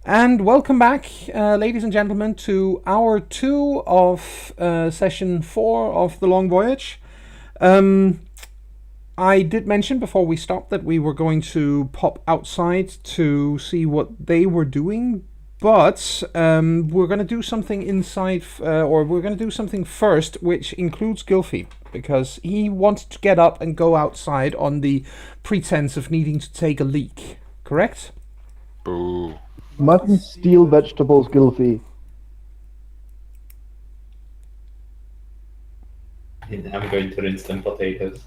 And welcome back, ladies and gentlemen, to hour 2 of session 4 of the Long Voyage. I did mention before we stopped that we were going to pop outside to see what they were doing, but we're going to do something inside, or we're going to do something first, which includes Gylfi, because he wanted to get up and go outside on the pretense of needing to take a leak, correct? Boo. Mustn't steal vegetables, Gylfi. I'm going to rinse them potatoes.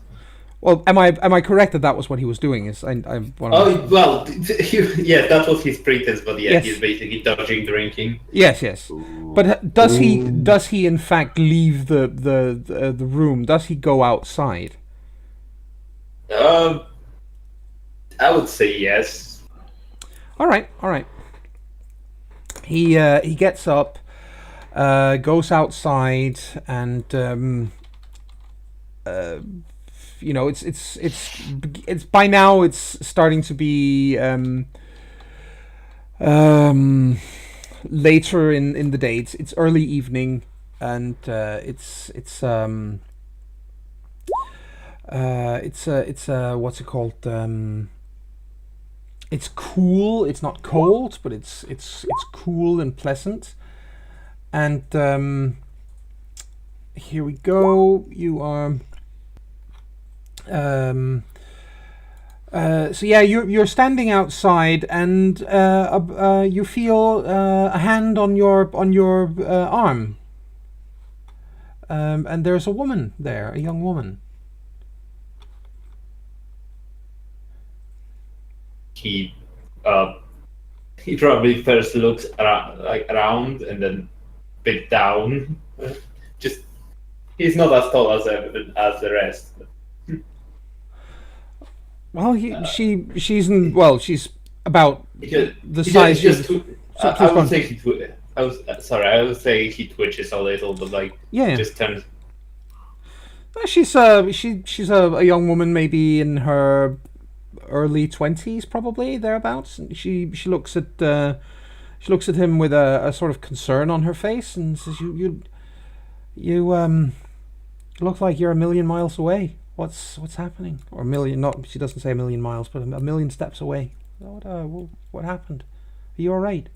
Well, am I correct that that was what he was doing? Oh, well, yes, that was his pretense, but yeah, Yes. he's basically dodging drinking. Yes. But does he in fact leave the room? Does he go outside? I would say yes. All right. He gets up, goes outside, and it's by now it's starting to be later in the day. It's early evening, and it's what's it called? It's cool. It's not cold, but it's cool and pleasant. And here we go. You are. So yeah, you're standing outside, and you feel a hand on your arm. And there's a woman there, a young woman. He probably first looks around and then bit down. Just he's not as tall as the rest. Well, she's about the size. I would say I would say he twitches a little, but just turns. She's a young woman, maybe in her early 20s, probably thereabouts. She looks at him with a sort of concern on her face and says, "You look like you're a million miles away. What's happening?" Or a million? Not, she doesn't say a million miles, but a million steps away. What happened? Are you all right?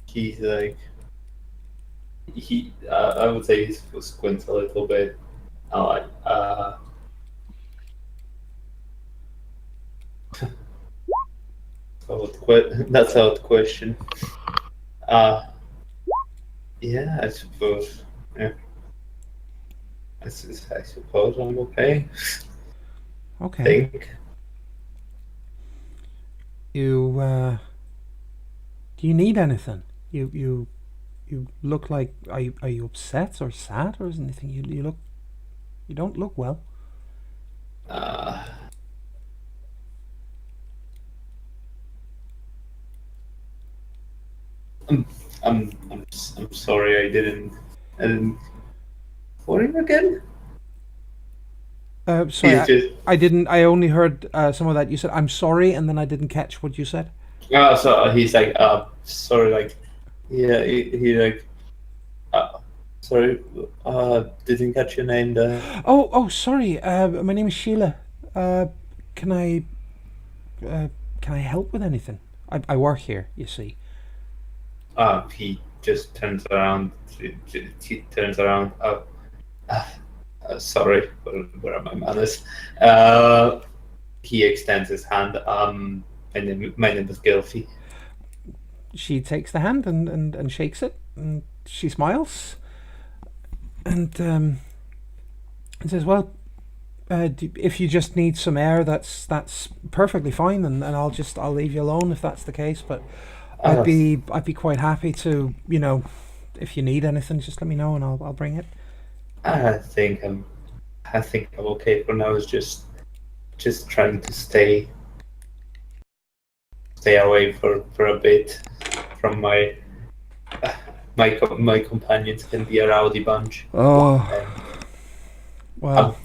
He's like I would say he squints a little bit. That's out question. Yeah, I suppose. Yeah. I suppose I'm okay. Okay. Think. Do you need anything? You look like, are you upset or sad or is anything? You don't look well. I'm sorry I didn't what him again? Sorry, I only heard some of that. You said I'm sorry, and then I didn't catch what you said. So he's like sorry, like yeah, he like sorry, didn't catch your name there. Oh, sorry. My name is Sheila. Can I help with anything? I work here, you see. He just turns around. He turns around. Sorry, where are my manners? He extends his hand. My name is Gylfi. She takes the hand and shakes it, and she smiles, and says, "Well, if you just need some air, that's perfectly fine, and I'll leave you alone if that's the case. But I'd be quite happy to, if you need anything, just let me know and I'll bring it." I think I'm okay for now. It's just trying to stay away for a bit from my companions. Can be a rowdy bunch. Oh, Well,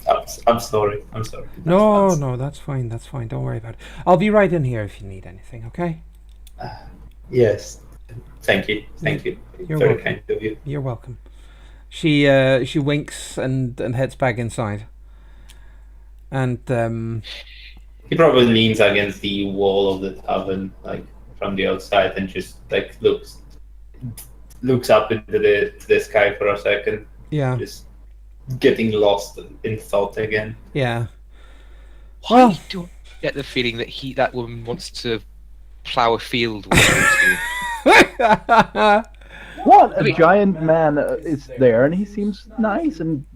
I'm sorry. I'm sorry. no, no, that's fine. That's fine. Don't worry about it. I'll be right in here if you need anything. Okay? Yes. Thank you. Thank you. You're Very welcome. kind of you. You're welcome. She winks and heads back inside. And He probably leans against the wall of the tavern, like from the outside, and just like looks up into the sky for a second, yeah, just getting lost in thought again. yeah. Why Well- do I get the feeling that that woman wants to plough a field with you? What? A giant man is there, and he seems nice and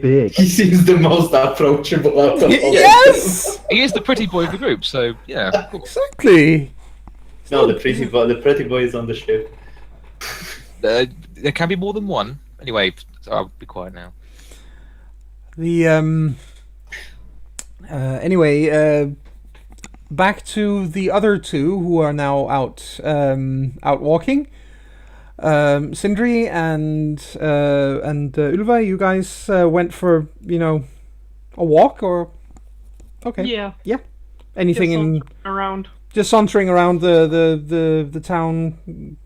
big. He seems the most approachable out of all. Yes, He is the pretty boy of the group, so yeah. exactly. No, the pretty boy is on the ship. There can be more than one. Anyway, so I'll be quiet now. The anyway, back to the other two who are now out walking. Sindri and Ulva, you guys went for a walk, or okay? Yeah. Anything Just in around. just sauntering around the town,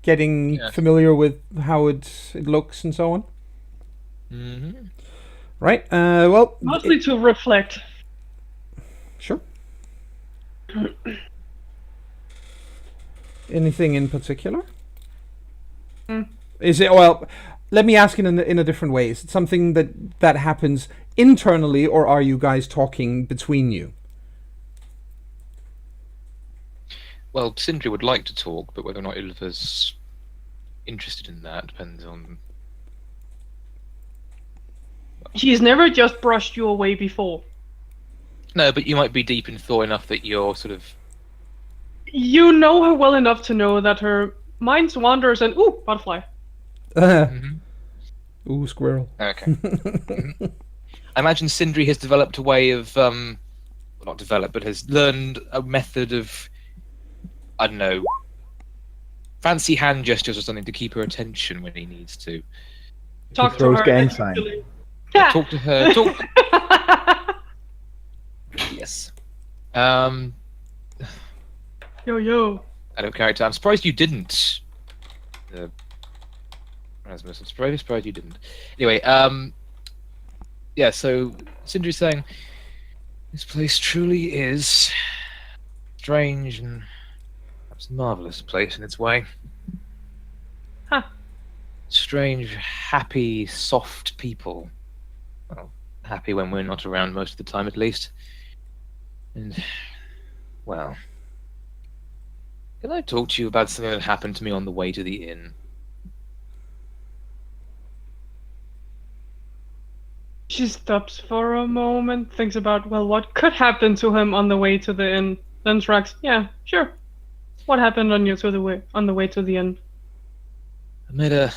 getting Yeah. familiar with how it looks and so on. Mm-hmm. Right. Well, Mostly to reflect. sure. Anything in particular? Is it, well, let me ask it in a different way. Is it something that happens internally, or are you guys talking between you? Well, Sindri would like to talk, but whether or not Ilva's interested in that depends on. She's never just brushed you away before. No, but you might be deep in thought enough that you're sort of. You know her well enough to know that her mind wanders and ooh, butterfly. Ooh, squirrel. Okay. Mhm. I imagine Sindri has developed a way of, well, not developed, but has learned a method of, I don't know, fancy hand gestures or something to keep her attention when he needs to. Talk to throws her. gang actually. Talk to her. Yes. Yo. Out of character. I'm surprised you didn't. Rasmus, I'm surprised you didn't. Anyway, yeah, so Sindri's saying, this place truly is strange and perhaps a marvellous place in its way. Huh. Strange, happy, soft people. Well, happy when we're not around most of the time, at least. And, well, can I talk to you about something that happened to me on the way to the inn? She stops for a moment, thinks about, well, what could happen to him on the way to the inn, then shrugs, yeah, sure. What happened on the way to the inn? I made a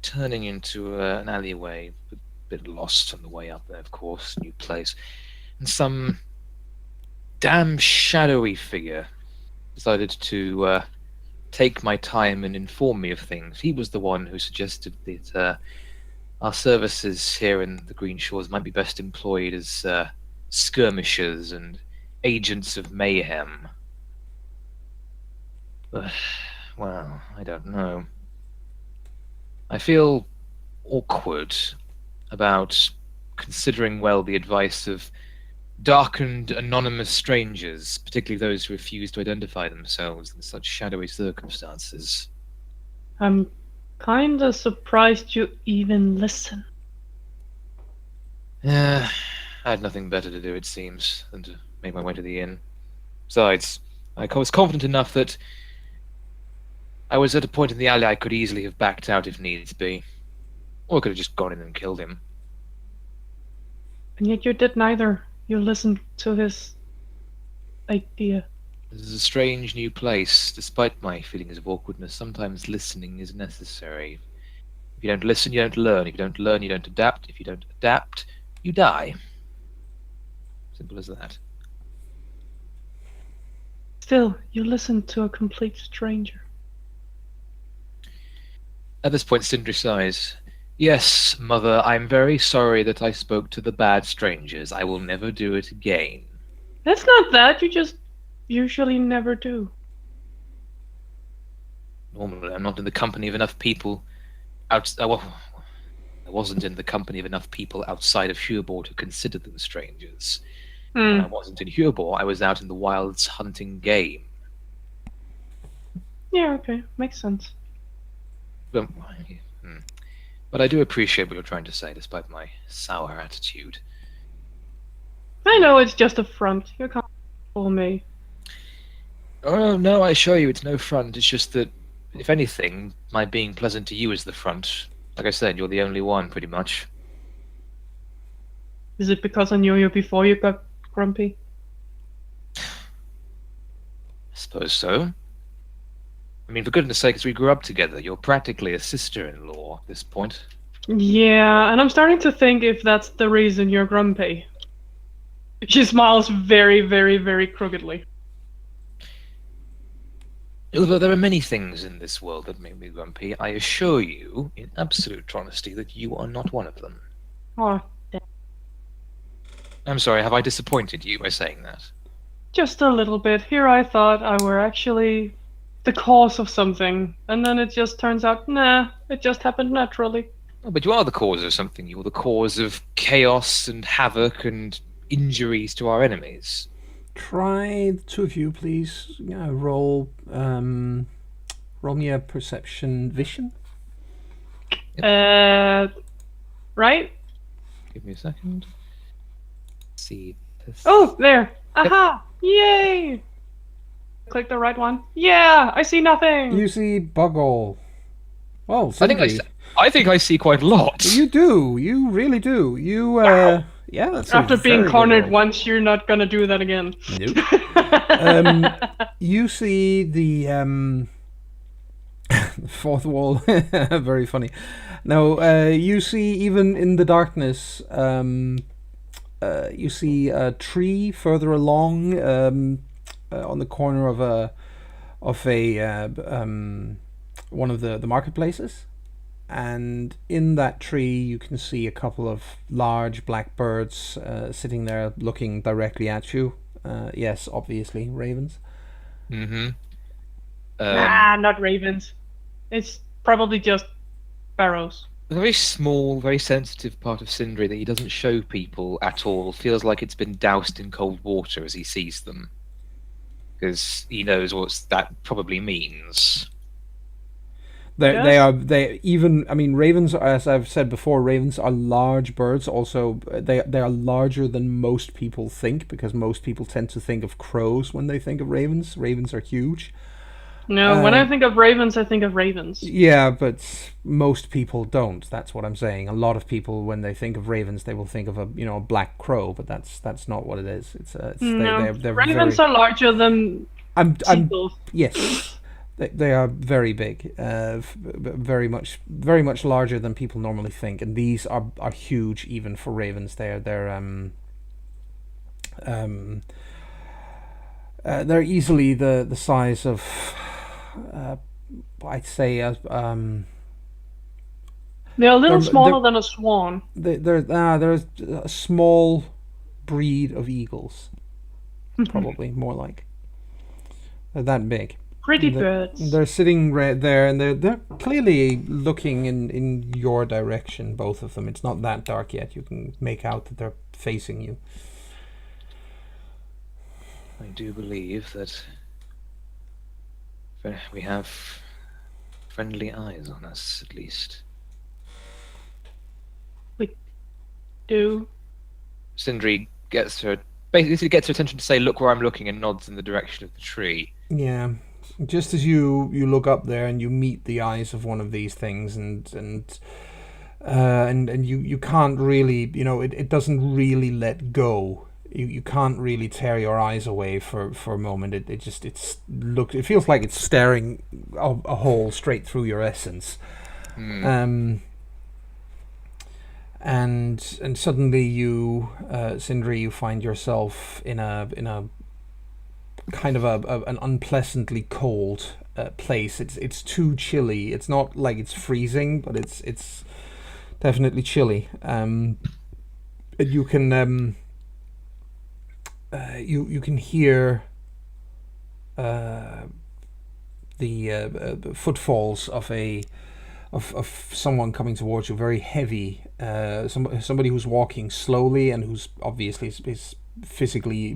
turning into an alleyway, a bit lost on the way up there, of course, new place, and some damn shadowy figure decided to take my time and inform me of things. He was the one who suggested that our services here in the Green Shores might be best employed as skirmishers and agents of mayhem. But, well, I don't know. I feel awkward about considering well the advice of darkened, anonymous strangers, particularly those who refuse to identify themselves in such shadowy circumstances. I'm kinda surprised you even listen. Yeah, I had nothing better to do, it seems, than to make my way to the inn. Besides, I was confident enough that I was at a point in the alley I could easily have backed out if needs be. Or I could have just gone in and killed him. And yet you did neither. You listened to his idea. This is a strange new place. Despite my feelings of awkwardness, sometimes listening is necessary. If you don't listen, you don't learn. If you don't learn, you don't adapt. If you don't adapt, you die. Simple as that. Still, you listened to a complete stranger. At this point, Sindri sighs. Yes, Mother, I'm very sorry that I spoke to the bad strangers. I will never do it again. It's not that. You just usually never do. Normally, I'm not in the company of enough people well, I wasn't in the company of enough people outside of Hurbor to consider them strangers. When I wasn't in Hurbor, I was out in the wilds hunting game. Yeah, okay. Makes sense. But, but I do appreciate what you're trying to say, despite my sour attitude. I know it's just a front. You can't fool me. Oh, no, I assure you it's no front. It's just that, if anything, my being pleasant to you is the front. Like I said, you're the only one, pretty much. Is it because I knew you before you got grumpy? I suppose so. I mean, for goodness sakes, we grew up together. You're practically a sister-in-law at this point. Yeah, and I'm starting to think if that's the reason you're grumpy. She smiles very, very, very crookedly. Although there are many things in this world that make me grumpy, I assure you, in absolute honesty, that you are not one of them. Oh, I'm sorry, have I disappointed you by saying that? just a little bit. Here I thought I were actually the cause of something, and then it just turns out, nah, it just happened naturally. Oh, but you are the cause of something. You're the cause of chaos and havoc and injuries to our enemies. Try the two of you, please. Roll me a perception vision. Right? Give me a second. See this. Oh, there. Aha! Yay! Click the right one. Yeah, I see nothing. You see Buggle. Well, I think I see quite a lot. You do. You really do. You Wow. yeah. That's After being very cornered good roll. once, you're not gonna do that again. Nope. You see the fourth wall. Very funny. Now, you see even in the darkness. You see a tree further along on the corner of one of the marketplaces, and in that tree you can see a couple of large black birds sitting there looking directly at you. Yes, obviously ravens. Mm-hmm. Not ravens. It's probably just sparrows. A very small, very sensitive part of Sindri that he doesn't show people at all feels like it's been doused in cold water as he sees them. Because he knows what that probably means. Ravens, as I've said before, ravens are large birds. Also, they are larger than most people think, because most people tend to think of crows when they think of ravens. Ravens are huge. No, when I think of ravens, I think of ravens. Yeah, but most people don't. That's what I'm saying. A lot of people, when they think of ravens, they will think of a black crow, but that's not what it is. They're ravens are larger than seagulls. Yes, they are very big, very much larger than people normally think, and these are huge even for ravens. They're easily the size of. I'd say they're a little smaller than a swan. They're a small breed of eagles, probably more like. They're that big. Pretty birds. They're sitting right there, and they're clearly looking in your direction. Both of them. It's not that dark yet. You can make out that they're facing you. I do believe that we have friendly eyes on us, at least. We do. Sindri gets her attention to say, "Look where I'm looking," and nods in the direction of the tree. Yeah, just as you look up there and you meet the eyes of one of these things, and you can't really, it doesn't really let go. You can't really tear your eyes away for a moment. It feels like it's staring a hole straight through your essence. And suddenly you, Sindri, you find yourself in a kind of an unpleasantly cold place. It's too chilly. It's not like it's freezing, but it's definitely chilly. And you can you can hear the footfalls of someone coming towards you, very heavy. Somebody who's walking slowly and who's obviously is physically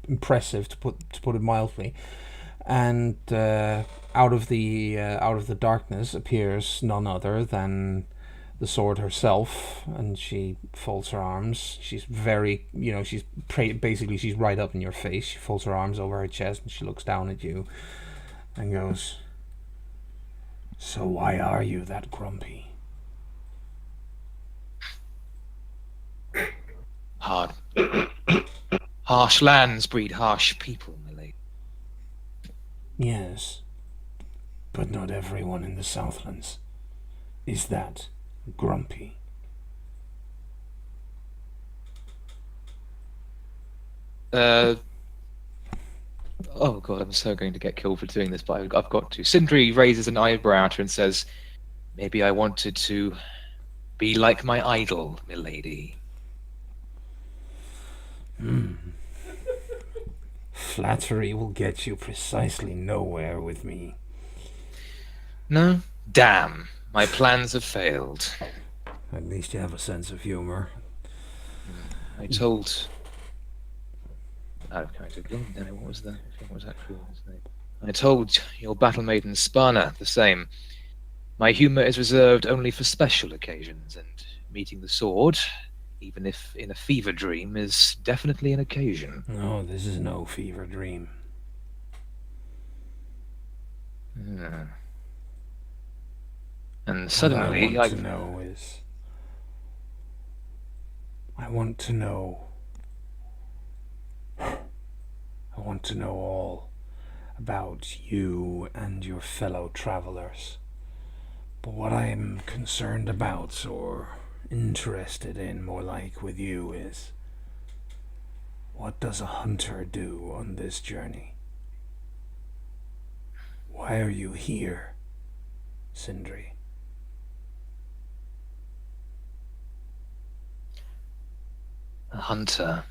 impressive, to put it mildly. And out of the darkness appears none other than the sword herself, and she folds her arms. She's very, basically she's right up in your face. She folds her arms over her chest and she looks down at you and goes, "So why are you that grumpy?" Hard. Harsh lands breed harsh people, my lady. Yes, but not everyone in the Southlands is that grumpy. Oh god, I'm so going to get killed for doing this, but I've got to. Sindri raises an eyebrow at her and says, "Maybe I wanted to be like my idol, milady." Flattery will get you precisely nowhere with me. No? Damn. My plans have failed. At least you have a sense of humor. I told... Out of character again. What was that? What was that crew's name? I told your battle maiden Spana the same. My humor is reserved only for special occasions, and meeting the sword, even if in a fever dream, is definitely an occasion. No, this is no fever dream. And suddenly, what I want to know is... I want to know all about you and your fellow travelers. But what I am concerned about, or interested in, more like with you, is what does a hunter do on this journey? Why are you here, Sindri? A hunter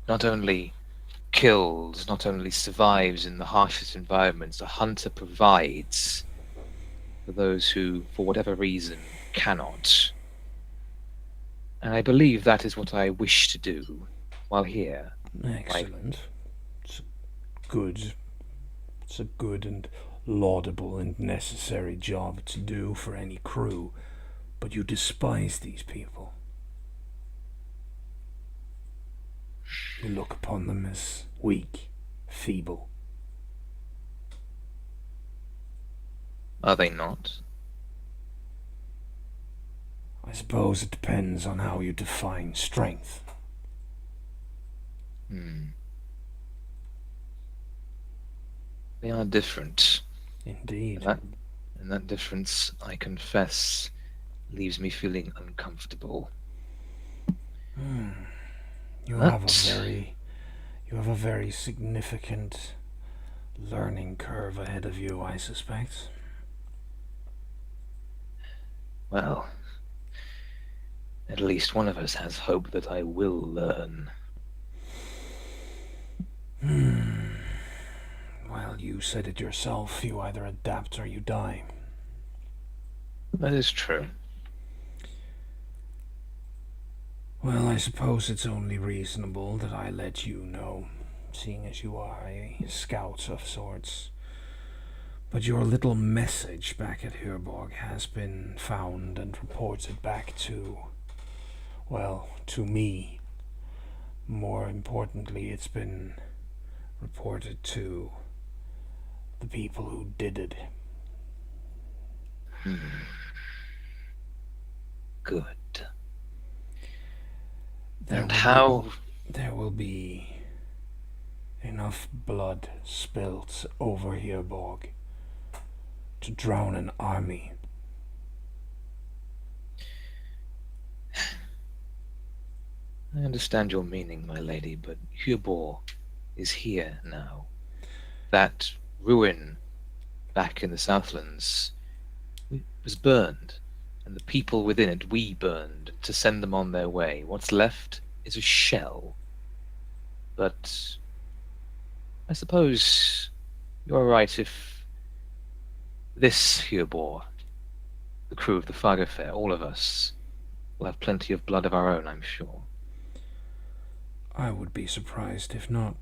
not only kills, not only survives in the harshest environments, a hunter provides for those who, for whatever reason, cannot. And I believe that is what I wish to do while here. Excellent. It's a good and laudable and necessary job to do for any crew, but you despise these people. You look upon them as weak, feeble. Are they not? I suppose it depends on how you define strength. They are different. Indeed. And that difference, I confess, leaves me feeling uncomfortable. You have a very significant learning curve ahead of you, I suspect. Well, at least one of us has hope that I will learn. Well, you said it yourself. You either adapt or you die. That is true. Well, I suppose it's only reasonable that I let you know, seeing as you are a scout of sorts. But your little message back at Herborg has been found and reported back to me. More importantly, it's been reported to the people who did it. Good. And how... There will be enough blood spilt over Herborg to drown an army. I understand your meaning, my lady, but Herborg is here now. That ruin back in the Southlands was burned, and the people within it we burned to send them on their way. What's left is a shell. But I suppose you're right if this Hyobor, the crew of the Fagerfair, all of us, will have plenty of blood of our own, I'm sure. I would be surprised if not.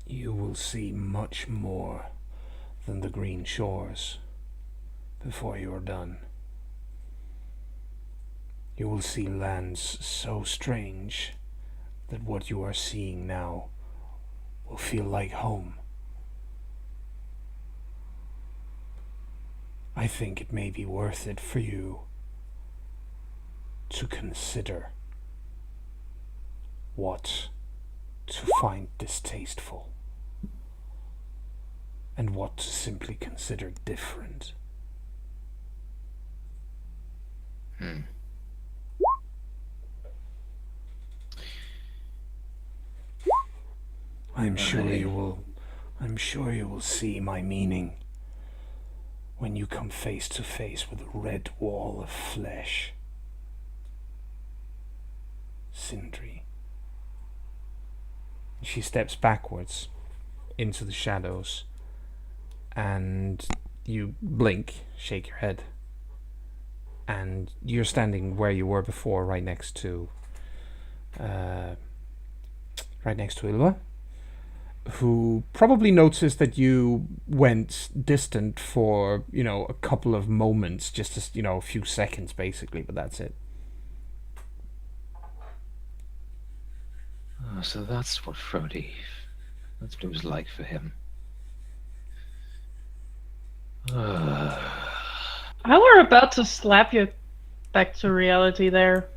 You will see much more than the green shores before you are done. You will see lands so strange that what you are seeing now will feel like home. I think it may be worth it for you to consider what to find distasteful and what to simply consider different. I'm sure you will see my meaning when you come face to face with a red wall of flesh. Sindri. She steps backwards into the shadows, and you blink, shake your head, and you're standing where you were before, right next to Ilva, who probably noticed that you went distant for, a couple of moments, just a few seconds basically, but that's it. Oh, so that's what it was like for him. I were about to slap you back to reality there.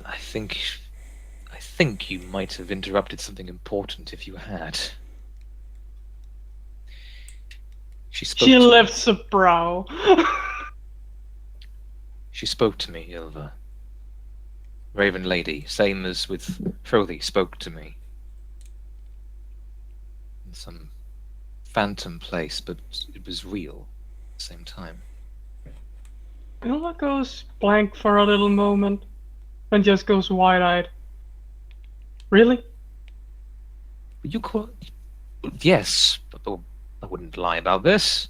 I think you might have interrupted something important if you had. She lifts a brow. She spoke to me, Ilva. Raven Lady, same as with Frothy, spoke to me. In some phantom place, but it was real at the same time. Ilva goes blank for a little moment, and just goes wide-eyed. Really? You call... Yes, but I wouldn't lie about this.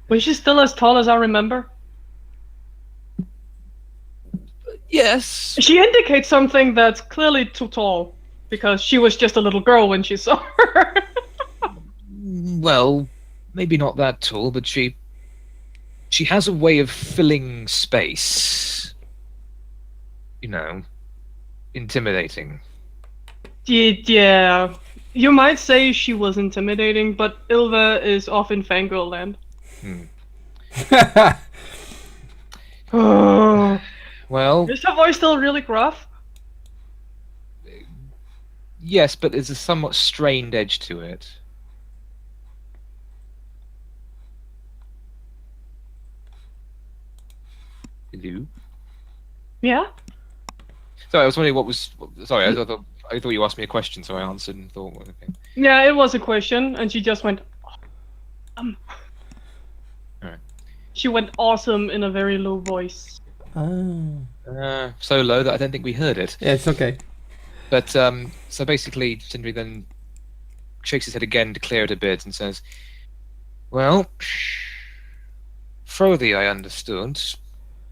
Was she still as tall as I remember? Yes. She indicates something that's clearly too tall, because she was just a little girl when she saw her. Well, maybe not that tall, but she has a way of filling space. Intimidating. Yeah, you might say she was intimidating, but Ilva is off in Fangirl land. Well, Is her voice still really gruff? yes, but there's a somewhat strained edge to it. Hello? Yeah? Sorry, I was wondering sorry, I thought you asked me a question, so I answered and thought, okay. Yeah, it was a question, and she just went, Alright. She went awesome in a very low voice. So low that I don't think we heard it. Yeah, it's okay. But, so basically, Sindri then shakes his head again to clear it a bit and says, well, Frothy I understood,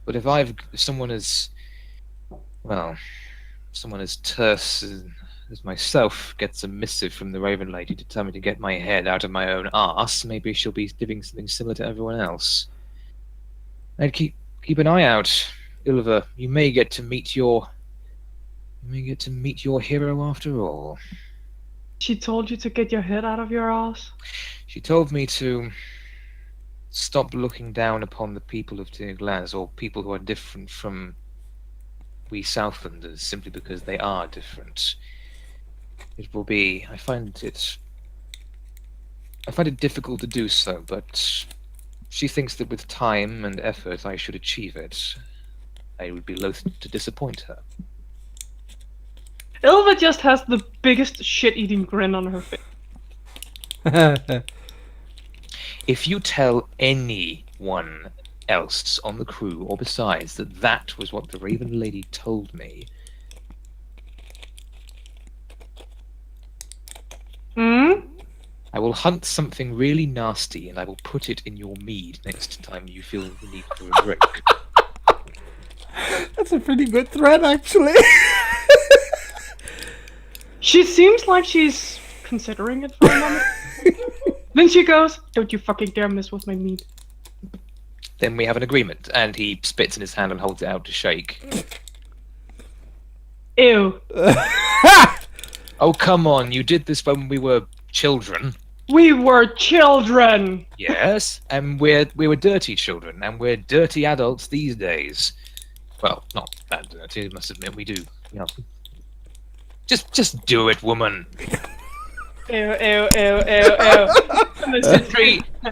but if someone as terse as myself gets a missive from the Raven Lady to tell me to get my head out of my own arse, maybe she'll be doing something similar to everyone else. I'd keep an eye out, Ilva. You may get to meet your hero after all. She told you to get your head out of your ass? She told me to stop looking down upon the people of Tirglas, or people who are different from we Southlanders, simply because they are different. I find it difficult to do so, but she thinks that with time and effort I should achieve it. I would be loath to disappoint her. Ilva just has the biggest shit-eating grin on her face. If you tell anyone else on the crew or besides that was what the Raven Lady told me, I will hunt something really nasty and I will put it in your mead next time you feel the need for a drink. That's a pretty good threat, actually. She seems like she's considering it for a moment. Then she goes, "Don't you fucking dare mess with my meat." Then we have an agreement, and he spits in his hand and holds it out to shake. Ew. Oh, come on, you did this when we were children. We were children! Yes, and we were dirty children, and we're dirty adults these days. Well, not that dirty, I must admit, we do. You know. Just do it, woman. Ew, ew, ew, ew, ew.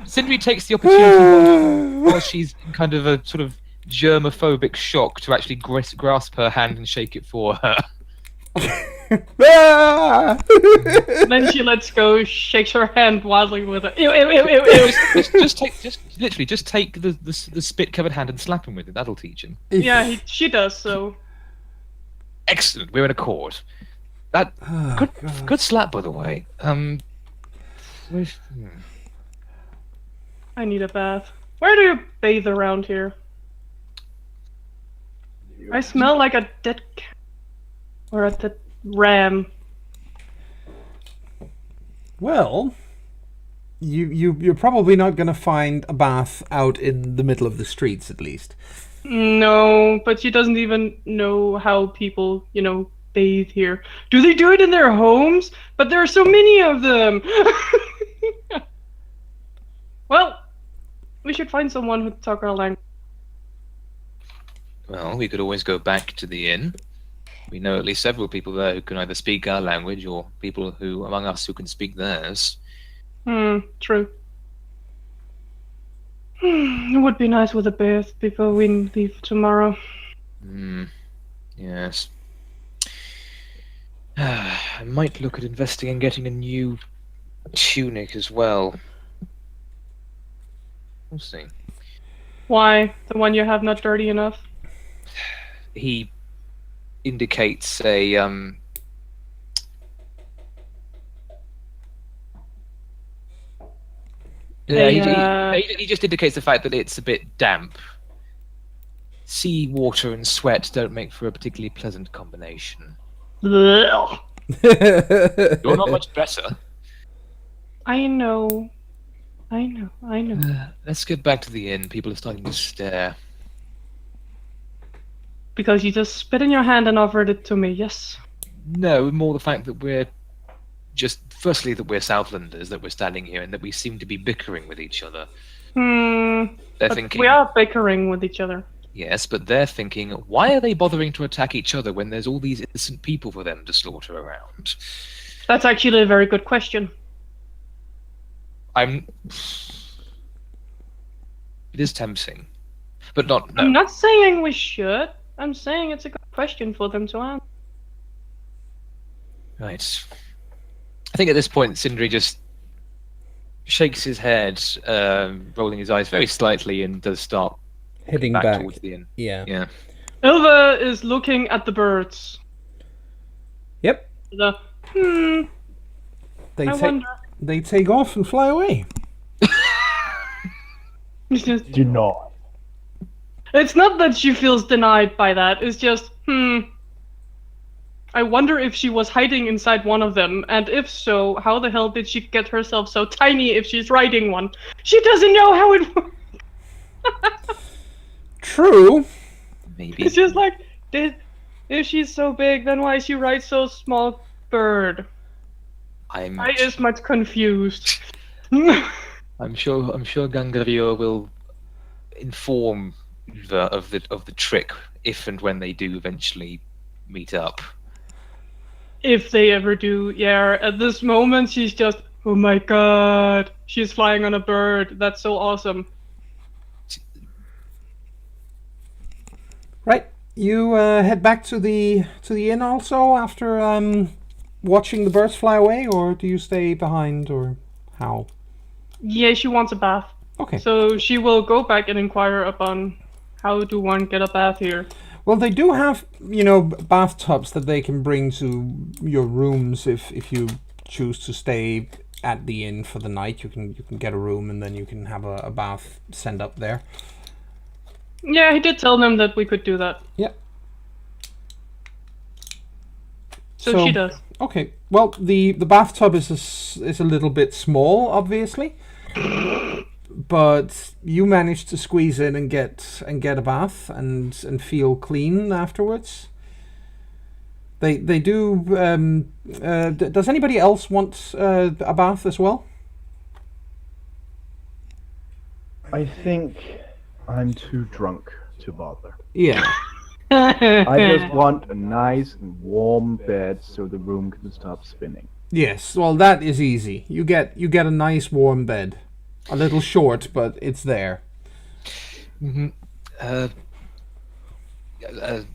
Sindri takes the opportunity while she's in kind of a sort of germophobic shock to actually grasp her hand and shake it for her. Then she lets go, shakes her hand wildly with it. Ew, ew, ew, ew, ew. Just take the spit-covered hand and slap him with it. That'll teach him. Yeah, she does so. Excellent. We're in accord. That good slap, by the way. I need a bath. Where do you bathe around here? I smell like a dead cat. Or a dead ram. Well, you're probably not going to find a bath out in the middle of the streets, at least. No, but she doesn't even know how people, bathe here. Do they do it in their homes? But there are so many of them. Well, we should find someone who talk our language. Well, we could always go back to the inn. We know at least several people there who can either speak our language or people who among us who can speak theirs. True. It would be nice with a bath before we leave tomorrow. Yes. I might look at investing in getting a new tunic as well. We'll see. Why? The one you have not dirty enough? He indicates a he just indicates the fact that it's a bit damp. Sea water and sweat don't make for a particularly pleasant combination. Blech. You're not much better. I know. Let's get back to the inn. People are starting to stare. Because you just spit in your hand and offered it to me, yes? No, more the fact that we're firstly that we're Southlanders, that we're standing here, and that we seem to be bickering with each other. They're thinking we are bickering with each other. Yes, but they're thinking, why are they bothering to attack each other when there's all these innocent people for them to slaughter around? That's actually a very good question. It is tempting, but not. No. I'm not saying we should. I'm saying it's a good question for them to answer. Right. I think at this point, Sindri just shakes his head, rolling his eyes very slightly, and does start heading back towards the inn. Yeah. Ilva is looking at the birds. Yep. They take off and fly away. Do not. It's not that she feels denied by that. It's just, I wonder if she was hiding inside one of them, and if so, how the hell did she get herself so tiny if she's riding one? She doesn't know how it works. True. Maybe. It's just like, if she's so big, then why is she ride so small bird? I is much confused. I'm sure Gangario will inform of the trick if and when they do eventually meet up. If they ever do, yeah. At this moment, she's just, oh my god, she's flying on a bird. That's so awesome. Right, you head back to the inn also after watching the birds fly away, or do you stay behind, or how? Yeah, she wants a bath. Okay. So she will go back and inquire upon how do one get a bath here. Well, they do have, bathtubs that they can bring to your rooms if you choose to stay at the inn for the night. You can get a room and then you can have a bath sent up there. Yeah, he did tell them that we could do that. Yeah. So she does. Okay. Well, the bathtub is a little bit small, obviously, but you managed to squeeze in and get a bath and feel clean afterwards. They do. Does anybody else want a bath as well? I think I'm too drunk to bother. Yeah. I just want a nice and warm bed so the room can stop spinning. Yes. Well, that is easy. You get a nice warm bed. A little short, but it's there. Mm-hmm.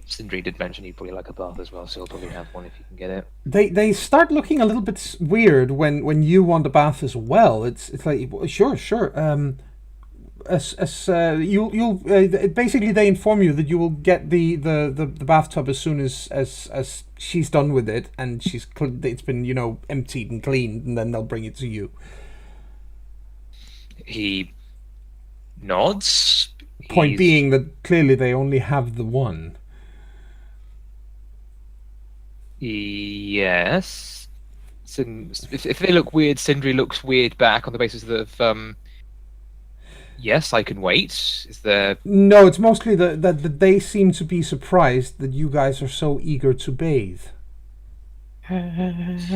Sindri did mention he'd probably like a bath as well, so he'll probably have one if you can get it. They start looking a little bit weird when you want a bath as well. It's like, sure. You'll basically they inform you that you will get the bathtub as soon as she's done with it and it's been emptied and cleaned, and then they'll bring it to you. He nods. Point being that clearly they only have the one. Yes. If they look weird, Sindri looks weird back on the basis of yes, I can wait. Is there? No, it's mostly that they seem to be surprised that you guys are so eager to bathe. Does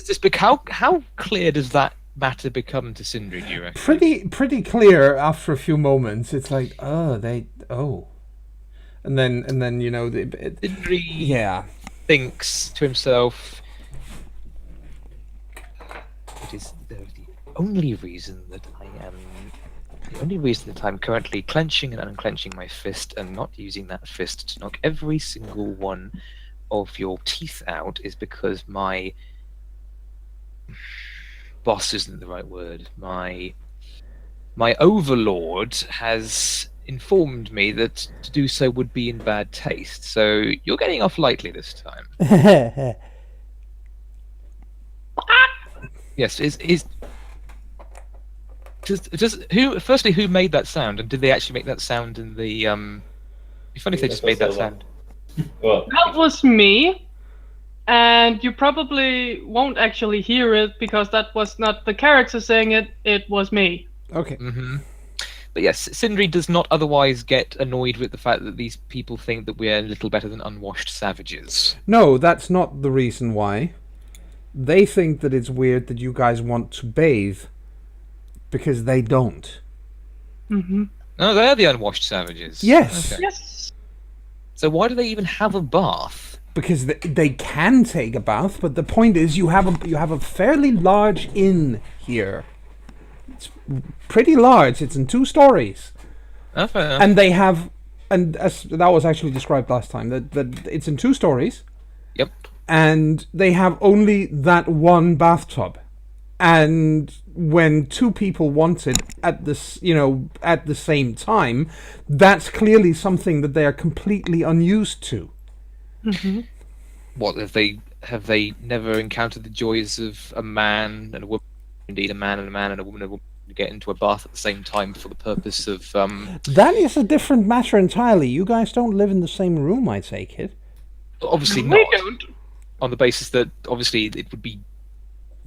this how clear does that matter become to Sindri, do you reckon? Pretty clear after a few moments. It's like, and then Sindri thinks to himself, it is the only reason that I'm currently clenching and unclenching my fist and not using that fist to knock every single one of your teeth out is because my boss isn't the right word. My overlord has informed me that to do so would be in bad taste. So you're getting off lightly this time. Yes, who made that sound, and did they actually make that sound in the it'd be funny if they just made that sound. Well, That was me, and you probably won't actually hear it because that was not the character saying it, it was me. Okay. Mm-hmm. But yes, Sindri does not otherwise get annoyed with the fact that these people think that we're a little better than unwashed savages. No, that's not the reason why. They think that it's weird that you guys want to bathe because they don't. Mm-hmm. No, they're the unwashed savages. Yes. Okay. Yes. So why do they even have a bath? Because they can take a bath, but the point is you have a fairly large inn here. It's pretty large. It's in 2 stories. Oh, fair enough. And they have, and as that was actually described last time, that it's in 2 stories. Yep. And they have only that one bathtub. And when 2 people want it at the same time, that's clearly something that they are completely unused to. Mm-hmm. What have they never encountered the joys of a man and a woman, indeed a man and a man and a woman get into a bath at the same time for the purpose of That is a different matter entirely. You guys don't live in the same room, I take it. obviously We not don't. on the basis that obviously it would be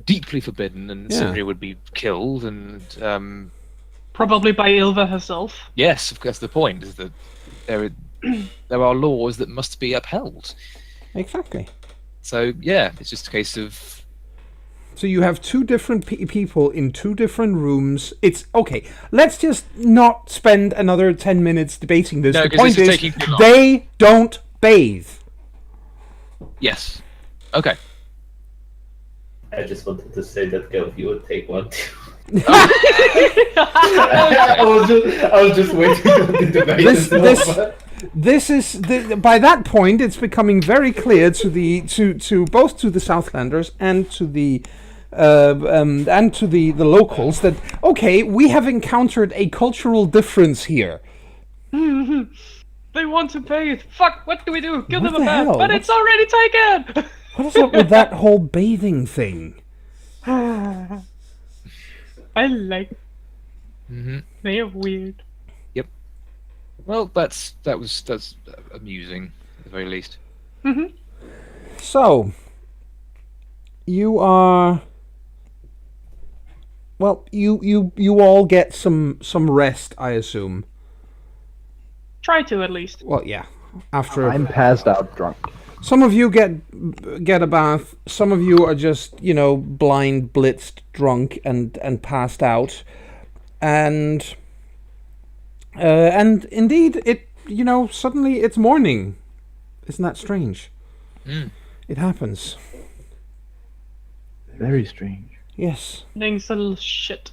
deeply forbidden and Yeah. Sindri would be killed and Probably by Ilva herself. yes, of course the point is that there are laws that must be upheld. Exactly. So yeah, it's just a case of So you have 2 different people in 2 different rooms. It's okay. Let's just not spend another 10 minutes debating this. No, The 'cause point this is is, taking too long. they don't bathe. yes. Okay. I just wanted to say that Kelvy would take one too. Oh, I was just waiting to debate This is by that point it's becoming very clear to both to the Southlanders and to the and to the locals that, okay, we have encountered a cultural difference here. They want to bathe. Fuck, what do we do? Give What them a the bath. hell? But it's already taken! What is up with that whole bathing thing? I like. They are weird. Yep. Well, that's amusing at the very least. So, you are. Well, you all get some rest, I assume. Try to, at least. Well, yeah. After I'm passed out drunk. some of you get a bath, some of you are just, blind, blitzed, drunk, and passed out, and indeed it, suddenly it's morning. Isn't that strange? It happens. Very strange. Yes. Morning's a little shit.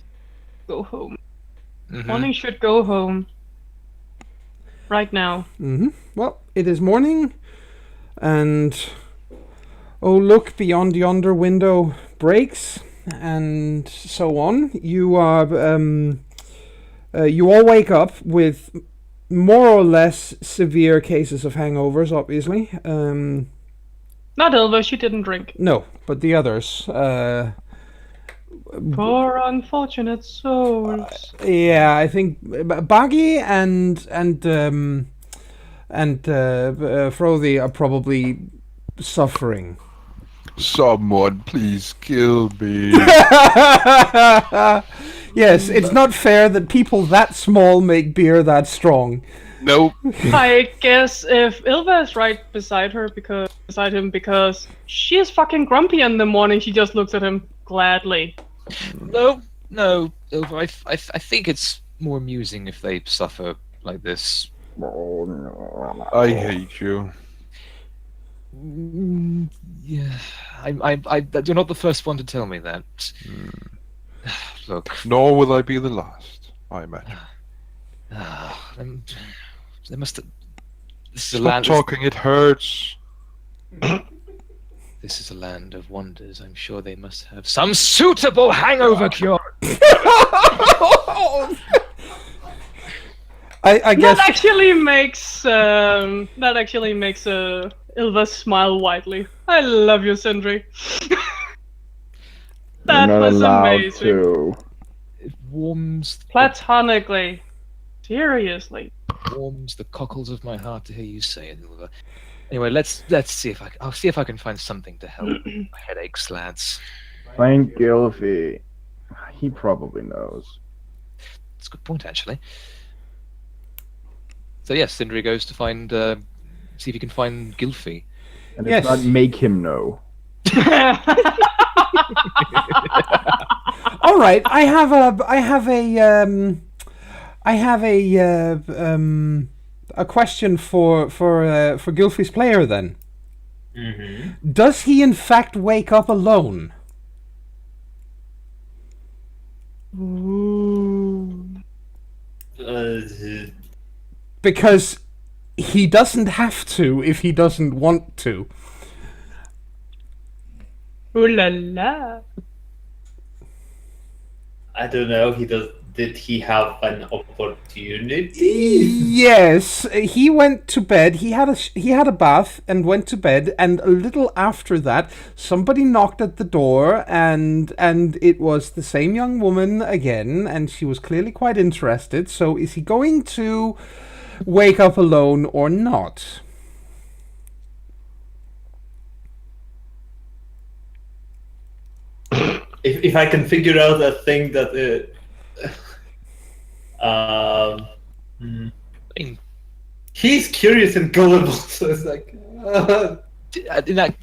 Go home. Mhm. Morning should go home. Right now. Well, it is morning, and oh look, beyond yonder window breaks, and so on. You are you all wake up with more or less severe cases of hangovers, obviously. Not Ilva, she didn't drink. No, but the others. Poor unfortunate souls. Yeah, I think Baggy and Frothy are probably suffering. Someone please kill me. Yes, it's not fair that people that small make beer that strong. Nope. I guess if Ilva is right beside him because she is fucking grumpy in the morning, she just looks at him gladly. No, I think it's more amusing if they suffer like this. I hate you. Yeah, you're not the first one to tell me that. Look, Nor will I be the last, I imagine. they must. This is a Stop land. talking, it hurts. This is a land of wonders. I'm sure they must have some suitable hangover cure. I guess That actually makes Ilva smile widely. I love you, Sindri. That You're not was allowed amazing. to. It warms Platonically. Seriously. the cockles of my heart to hear you say it, Ilva. Anyway, let's see if I'll see if I can find something to help my headaches, lads. Thank Gilfy. He probably knows. That's a good point, actually. So yes, Sindri goes to find, see if he can find Gilfy. And Yes. it's not make him know. all right. I have a question for Gilfy's player then. Does he in fact wake up alone? Because he doesn't have to if he doesn't want to. Ooh la la. I don't know. Did he have an opportunity? Yes, he went to bed. He had a bath and went to bed. And a little after that, somebody knocked at the door, and it was the same young woman again, and she was clearly quite interested. So, is he going to wake up alone or not? If I can figure out a thing that he's curious and gullible, so it's like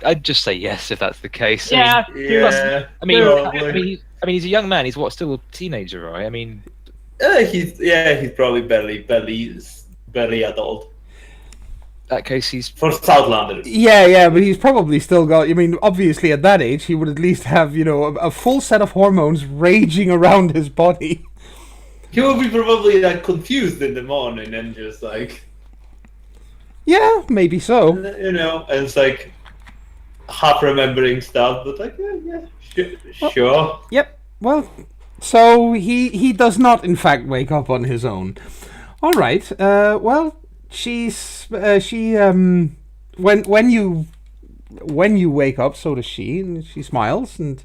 I'd just say yes if that's the case. Yeah. I mean, probably. he's a young man. He's still a teenager, right? I mean, he's probably barely adult in that case, he's for Southlanders. Yeah, but he's probably still got. I mean, obviously at that age, he would at least have, a full set of hormones raging around his body. He will be probably like confused in the morning and just like, Yeah, maybe so. and it's like, half remembering stuff, but like, sure. Yep. Well, so he does not, in fact, wake up on his own. All right. Well, when you wake up, so does she, and she smiles, and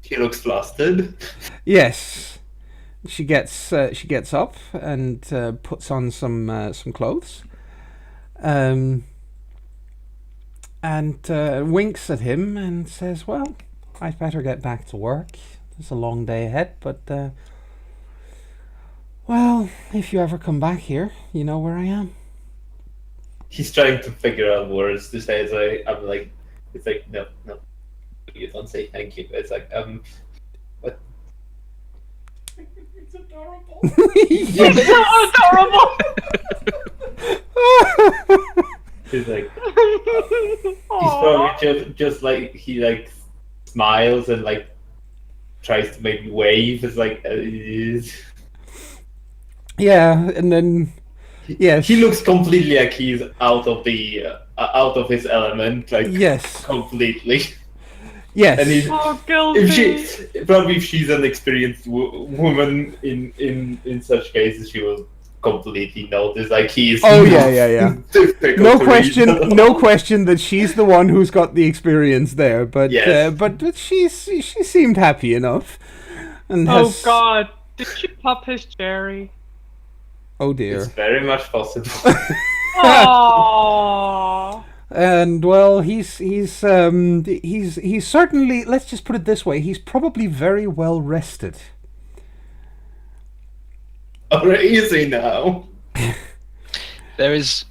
He looks flustered. yes, she gets up and puts on some clothes, and winks at him and says, "Well, I'd better get back to work. There's a long day ahead, but well, if you ever come back here, you know where I am." He's trying to figure out words to say. I'm like, it's like, no, you don't say thank you. It's like, what? It's adorable. It's so adorable. He's like, he's probably just like, he like smiles and like tries to maybe wave. It's like, Yeah, and then yes, he looks completely like he's out of his element, like yes, completely. yes. And he's, Oh, guilty. if she's an experienced woman in such cases, she will completely notice. Like he's. Oh yeah. difficult No to question, read. no question that she's the one who's got the experience there. But Yes. but she seemed happy enough, and Oh has, God! Did she pop his cherry? oh dear. It's very much possible. Aww. And well, he's certainly, let's just put it this way, he's probably very well rested. Or easy now. There is.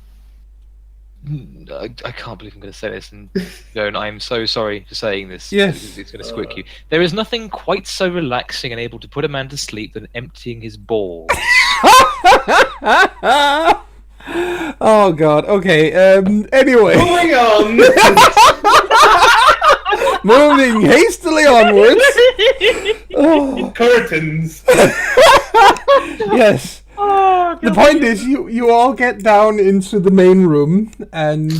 I can't believe I'm going to say this, and Joan, I'm so sorry for saying this. Yes. It's going to squick you. There is nothing quite so relaxing and able to put a man to sleep than emptying his balls. Oh God. Okay. Anyway, Moving on. moving hastily onwards. Oh, Curtains. yes. Oh, The point is, you all get down into the main room, and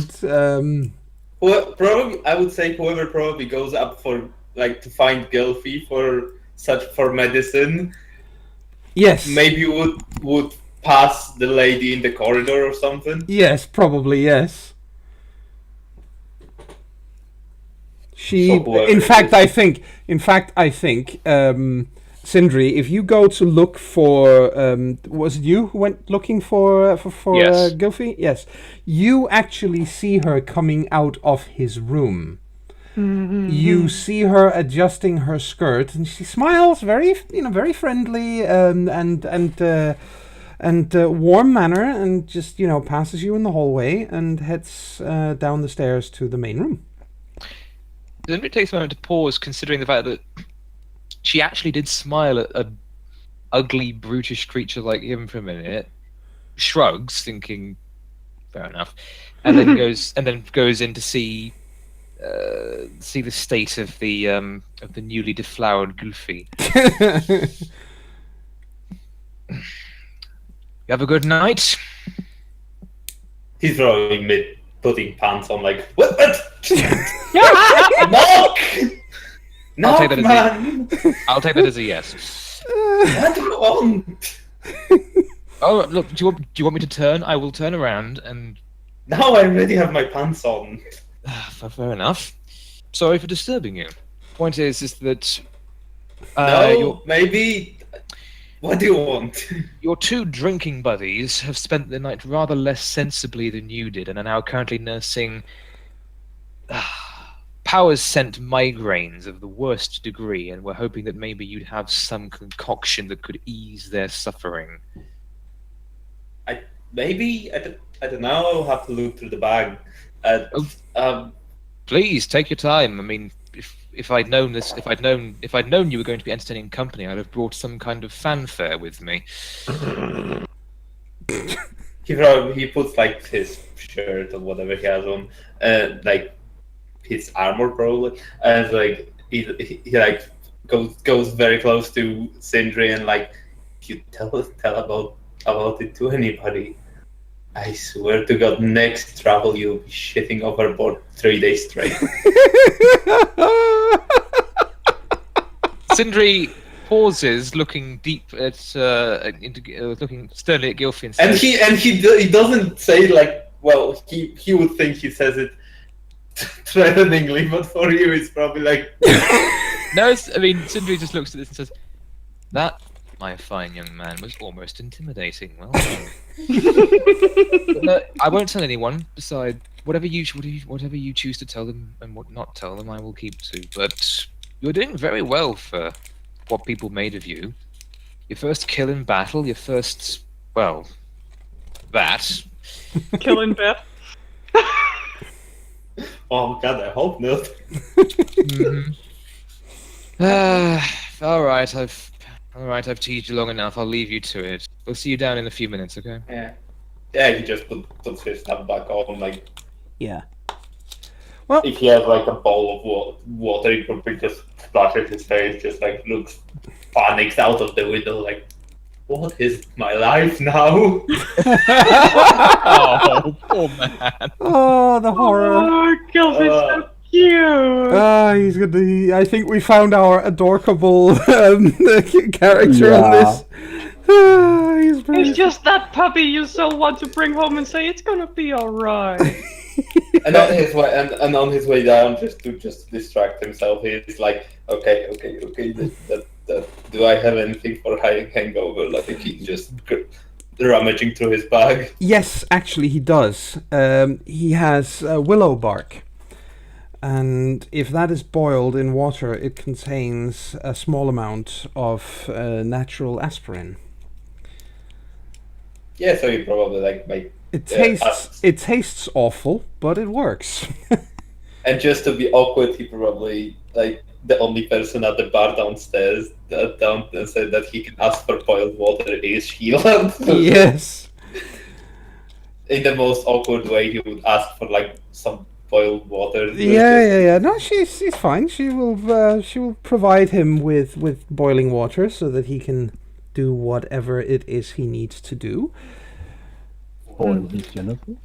Well, probably I would say whoever probably goes up for like to find Gylfi for medicine, yes, maybe would pass the lady in the corridor or something. yes, probably yes. She, So whoever in it fact, is. I think, Sindri, if you go to look for, was it you who went looking for Yes. Gylfi? Yes, you actually see her coming out of his room. You see her adjusting her skirt, and she smiles very friendly and warm manner, and just passes you in the hallway and heads down the stairs to the main room. Then it takes a moment to pause, considering the fact that she actually did smile at a ugly, brutish creature like him for a minute, shrugs, thinking, "Fair enough," and then goes in to see the state of the newly deflowered Gylfi. You have a good night. He's probably mid putting pants on, like what? Knock, I'll take that as man. I'll take that as a yes. What do you want? Oh, look, do you want me to turn? I will turn around and... Now I already have my pants on. Fair enough. Sorry for disturbing you. Point is that... No, maybe... What do you want? Your two drinking buddies have spent the night rather less sensibly than you did and are now currently nursing... powers-sent migraines of the worst degree, and we're hoping that maybe you'd have some concoction that could ease their suffering. I don't know. I'll have to look through the bag. Please take your time. I mean, if I'd known this, if I'd known you were going to be entertaining company, I'd have brought some kind of fanfare with me. He puts like his shirt or whatever he has on, like his armor probably, and like he like goes very close to Sindri and like, you tell about it to anybody. I swear to God, next travel you'll be shitting overboard 3 days straight. Sindri pauses, looking deep at, looking sternly at Gilfie, and And says, he doesn't say like, well, he would think he says it threateningly, but for you it's probably like, "No, I mean." Sindri just looks at this and says, "That, my fine young man, was almost intimidating. Well done." But no, I won't tell anyone. Besides, whatever you choose to tell them and what not tell them, I will keep to. But you're doing very well for what people made of you. Your first kill in battle, your first, well, that. Killing Beth. oh God, I hope not. All right, I've teased you long enough. I'll leave you to it. We'll see you down in a few minutes, okay? Yeah, he just puts his stuff back on, like, Yeah. if he has like a bowl of water, he probably just splashes his face, just like looks panicked out of the window, like, what is my life now? Oh, poor man. Oh, the horror. Oh, Gilf is so cute. He's gonna. I think we found our adorable character Yeah. on this. He's It's brilliant. just that puppy you so want to bring home and say it's gonna be alright. And on his way, and on his way down, just to distract himself, he's like, okay. Do I have anything for hangover? Like he's just rummaging through his bag. Yes, actually, he does. He has willow bark, and if that is boiled in water, it contains a small amount of natural aspirin. Yeah, so he probably like make. It Yeah, tastes awful, but it works. And just to be awkward, he probably like the only person at the bar downstairs that said that he can ask for boiled water is Sheila. Yes. In the most awkward way, he would ask for like some boiled water. Yeah. No, she's fine. She will provide him with boiling water so that he can do whatever it is he needs to do. Boil his genitals.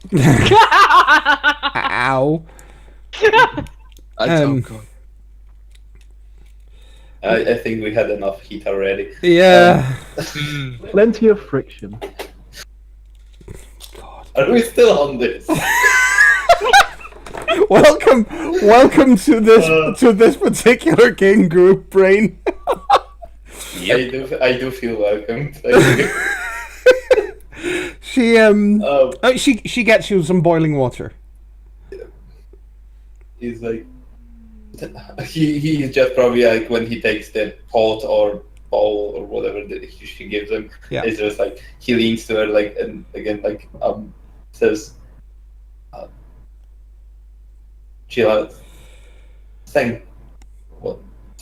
Ow. Oh God. I think we had enough heat already. Yeah. Plenty of friction. Are we still on this? welcome to this particular game group, Brain. I do feel welcome. Thank you. She gets you some boiling water. He's like, he's just probably like when he takes the pot or bowl or whatever that she gives him. Yeah. It's just like he leans to her like and again like says, Sheila, thank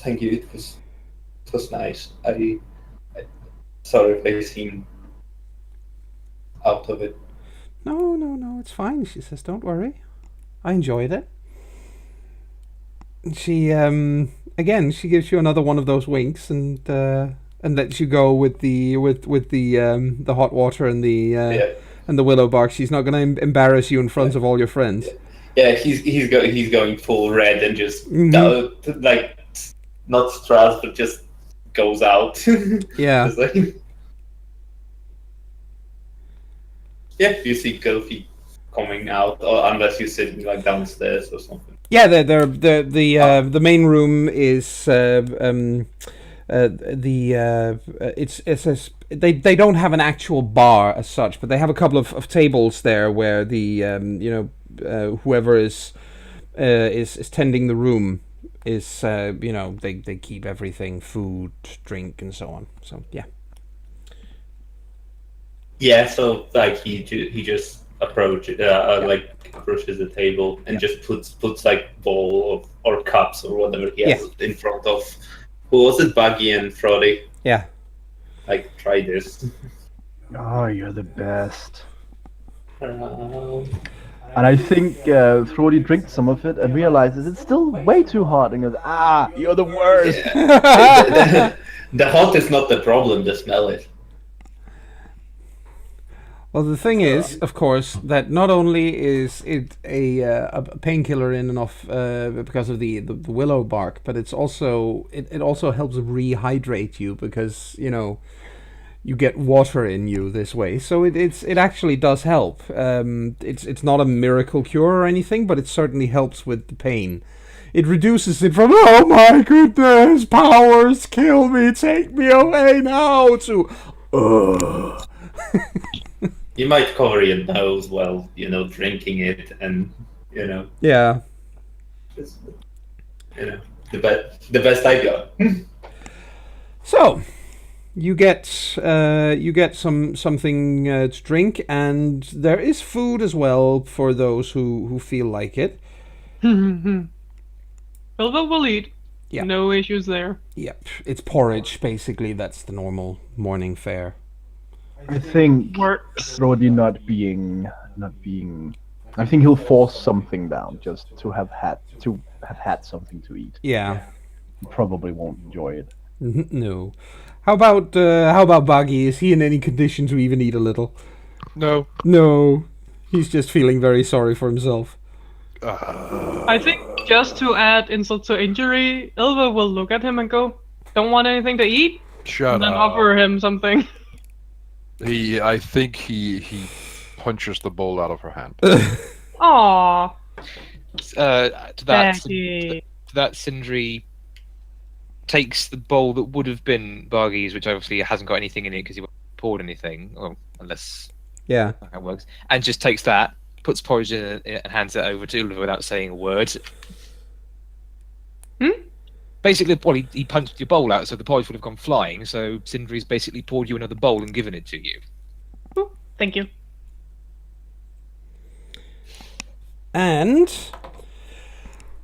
you. It was nice. I sorry if I seem out of it. No, it's fine. She says, "Don't worry. I enjoyed it." She again, she gives you another one of those winks and lets you go with the hot water and the willow bark. She's not going to embarrass you in front of all your friends. Yeah, he's going full red and just like not stressed but just goes out. Yeah. It's like, yeah, you see Gilfie coming out, or unless you're sitting like downstairs or something. Yeah, the main room is they don't have an actual bar as such, but they have a couple of tables there where the whoever is tending the room is they keep everything, food, drink, and so on. So yeah. Yeah, so like he just approaches the table and just puts like bowl or cups or whatever he has in front of. Who was it? Buggy and Frody. Yeah. Like, try this. Oh, you're the best. Um, And I think Frody drinks some of it and realizes it's still way too hot and goes, you're the worst. the hot is not the problem. The smell is. Well, the thing is, of course, that not only is it a painkiller in and of because of the willow bark, but it also helps rehydrate you because you get water in you this way. So it actually does help. It's not a miracle cure or anything, but it certainly helps with the pain. It reduces it from "oh my goodness, powers, kill me, take me away now" to "ugh." You might cover your nose while drinking it, and Yeah. just, the best I got. So, you get something to drink, and there is food as well for those who feel like it. Well, we'll eat. Yeah. No issues there. Yep, it's porridge basically. That's the normal morning fare. I think Works. Brody not being. I think he'll force something down just to have had something to eat. Yeah. He probably won't enjoy it. No. How about Baggy? Is he in any condition to even eat a little? No. No. He's just feeling very sorry for himself. I think just to add insult to injury, Ilva will look at him and go, "Don't want anything to eat?" Shut And then up. offer him something. I think he punches the bowl out of her hand. Aww. To Baggy. that Sindri takes the bowl that would have been Bargy's, which obviously hasn't got anything in it because he wasn't poured anything, or unless Yeah. that's how it works, and just takes that, puts porridge in it, and hands it over to Ulva without saying a word. Basically, well, he punched your bowl out, so the porridge would have gone flying. So Sindri's basically poured you another bowl and given it to you. Ooh, thank you. And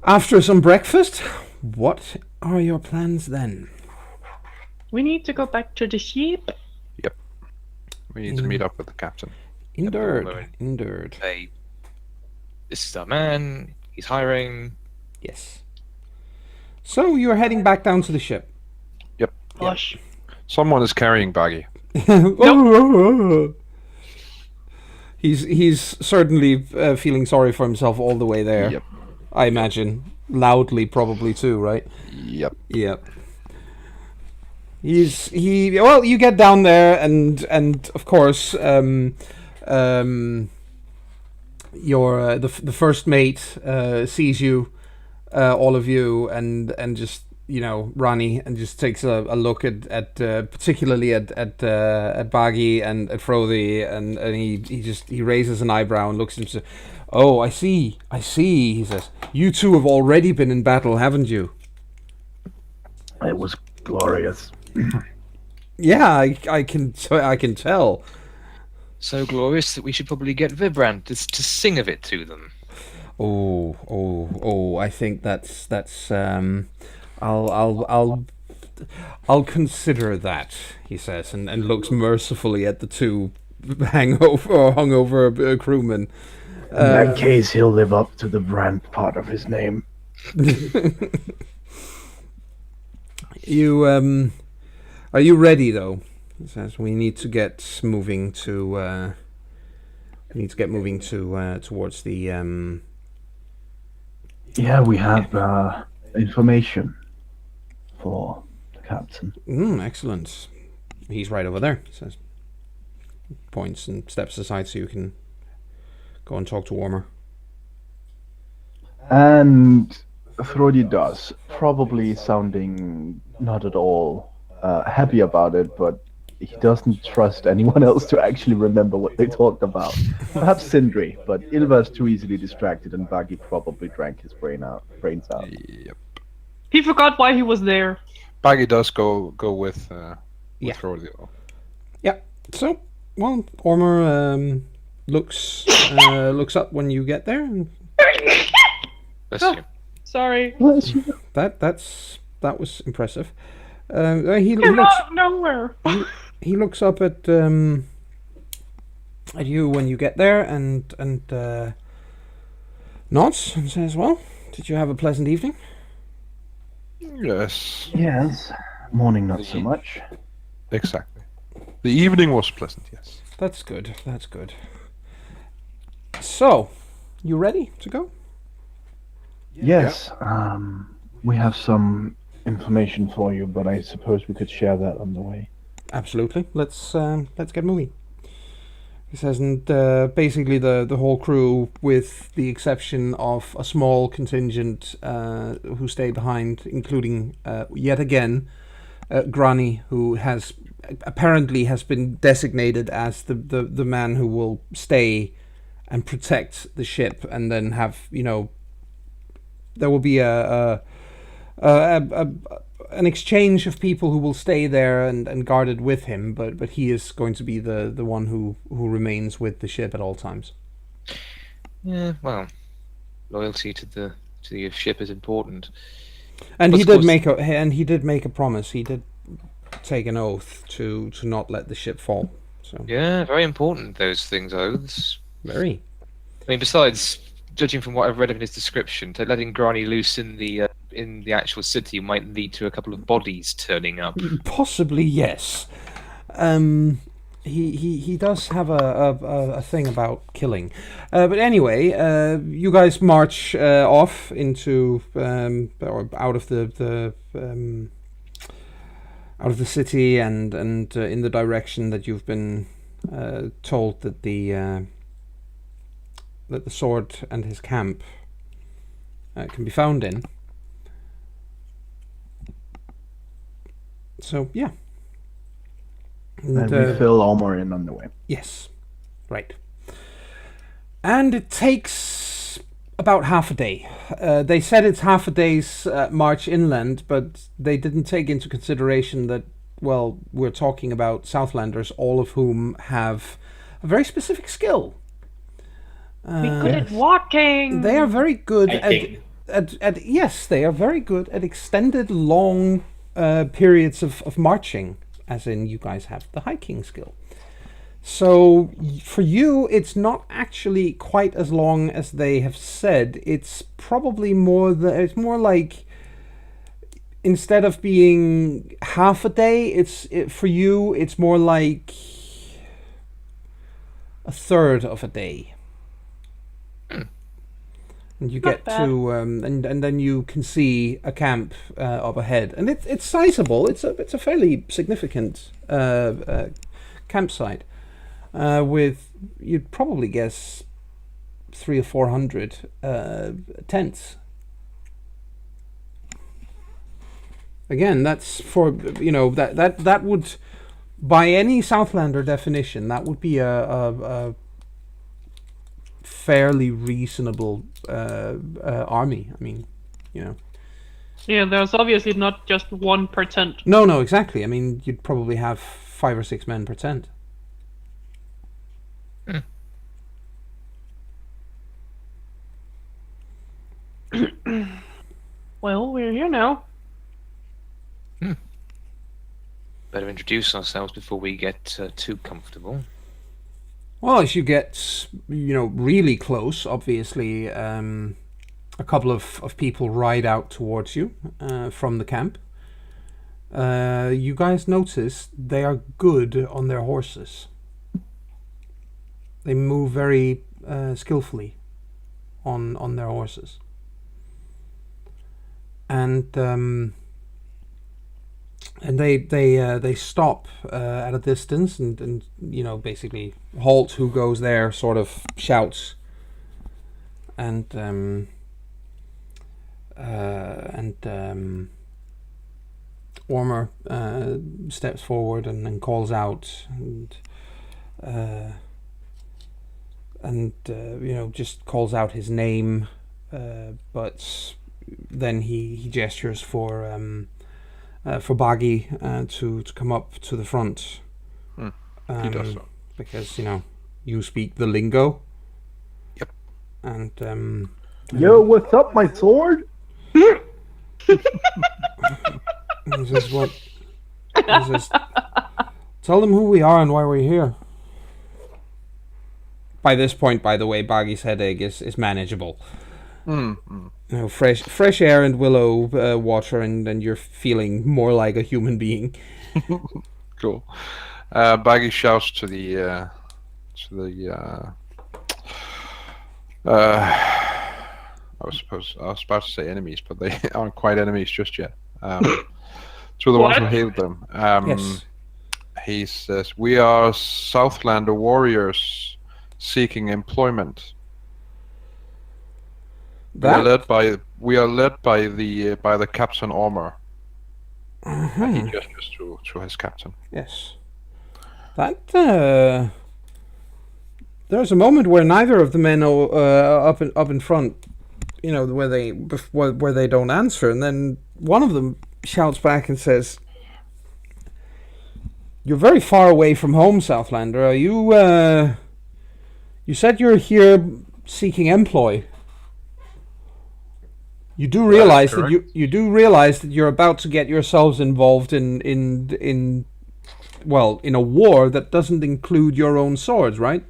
after some breakfast, what are your plans then? We need to go back to the ship. We need to meet up with the captain. Endured. Say, this is our man. He's hiring. Yes. So you're heading back down to the ship. Gosh. Someone is carrying Baggy. He's certainly feeling sorry for himself all the way there. Yep. I imagine loudly, probably too, right? Yep. Yep. Well, you get down there, and of course, your the first mate sees you, all of you, and just Ronnie, and just takes a look at particularly at Baggy and at Frothy, and he raises an eyebrow and looks at him. "Oh, I see. He says, "You two have already been in battle, haven't you?" It was glorious. Yeah, I can tell. So glorious that we should probably get Vibrant to sing of it to them. Oh! I think that's I'll consider that, he says, and looks mercifully at the two hungover crewmen. In that case, he'll live up to the brand part of his name. Are you ready though? He says we need to get moving to. Towards the. Yeah, we have information for the captain. Excellent. He's right over there. He says, points and steps aside so you can go and talk to Warmer. And Thrody does, probably sounding not at all happy about it, but he doesn't trust anyone else to actually remember what they talked about. Perhaps Sindri, but Ilva's too easily distracted, and Baggy probably drank his brains out. Yep. He forgot why he was there. Baggy does go with Yeah. Frody, though. Yeah. So, well, Ormer looks up when you get there, and Bless Oh. you. Sorry. that was impressive. He Came looks out of nowhere. he looks up at you when you get there, and nods and says, "Well, did you have a pleasant evening?" Yes, Yes, morning not so much. exactly. The evening was pleasant, yes. That's good. That's good. So, you ready to go? Yes. We have some information for you, but I suppose we could share that on the way. Absolutely. Let's get moving. He says, and basically the whole crew, with the exception of a small contingent who stay behind, including yet again Granny, who has apparently been designated as the man who will stay and protect the ship, and then have, you know, there will be an exchange of people who will stay there and guard it with him, but he is going to be the one who remains with the ship at all times. Yeah, well, loyalty to the ship is important. And But he of did course- make a promise. He did take an oath to not let the ship fall. So Yeah, very important, those things, oaths. very. I mean, besides, judging from what I've read of in his description, to letting Granny loose in the actual city might lead to a couple of bodies turning up. Possibly, yes. He does have a thing about killing. But anyway, you guys march off into or out of the city and in the direction that you've been told that the sword and his camp can be found in. So yeah. And we fill Omar in on the way. Yes, right. And it takes about half a day. They said it's half a day's march inland, but they didn't take into consideration that, well, we're talking about Southlanders, all of whom have a very specific skill. We're good at walking. They are very good Hiking. at yes, they are very good at extended long periods of marching, as in you guys have the hiking skill. So for you, it's not actually quite as long as they have said. It's probably it's more like, instead of being half a day, for you it's more like a third of a day. And you get to and then you can see a camp up ahead, and it's sizable. It's a fairly significant campsite with, you'd probably guess, 300 or 400 tents. Again, that's for, you know, that would, by any Southlander definition, that would be a fairly reasonable army. I mean, you know. Yeah, there's obviously not just one per tent. No, exactly. I mean, you'd probably have 5 or 6 men per tent. Well, we're here now. Better introduce ourselves before we get too comfortable. Well, as you get, you know, really close, obviously, a couple of people ride out towards you from the camp. You guys notice they are good on their horses. They move very skillfully on their horses. And they stop at a distance and you know, basically halt. Who goes there sort of shouts, and Ormer steps forward and calls out and you know, just calls out his name, but then he gestures for Baggy to come up to the front. He does so. Because, you know, you speak the lingo. Yep. And Yo, what's up, my sword? he says, "What?" He says, "Tell them who we are and why we're here." By this point, by the way, Baggy's headache is manageable. You know, fresh air and willow water, and you're feeling more like a human being. Cool. Baggy shouts to the what's the I was about to say enemies, but they aren't quite enemies just yet. To the ones who What? hailed them. Yes. He says, "We are Southlander warriors seeking employment. We are led by the Captain Ormer." He gestures to his captain. Yes. That there's a moment where neither of the men up in front, where they don't answer, and then one of them shouts back and says, "You're very far away from home, Southlander. Are you? You said you're here seeking employ. You do realize that you do realize that you're about to get yourselves involved in a war that doesn't include your own swords, right?"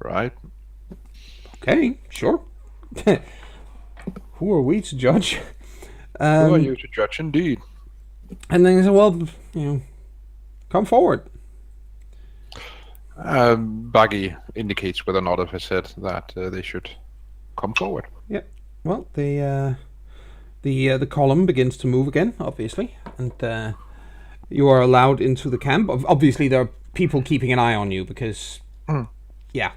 Right. Okay, sure. Who are we to judge? Who are you to judge, indeed? And then he said, "Well, come forward." Baggy indicates with a nod of his head that they should come forward. Yeah. Well, the column begins to move again, obviously, and you are allowed into the camp. Obviously, there are people keeping an eye on you because, yeah.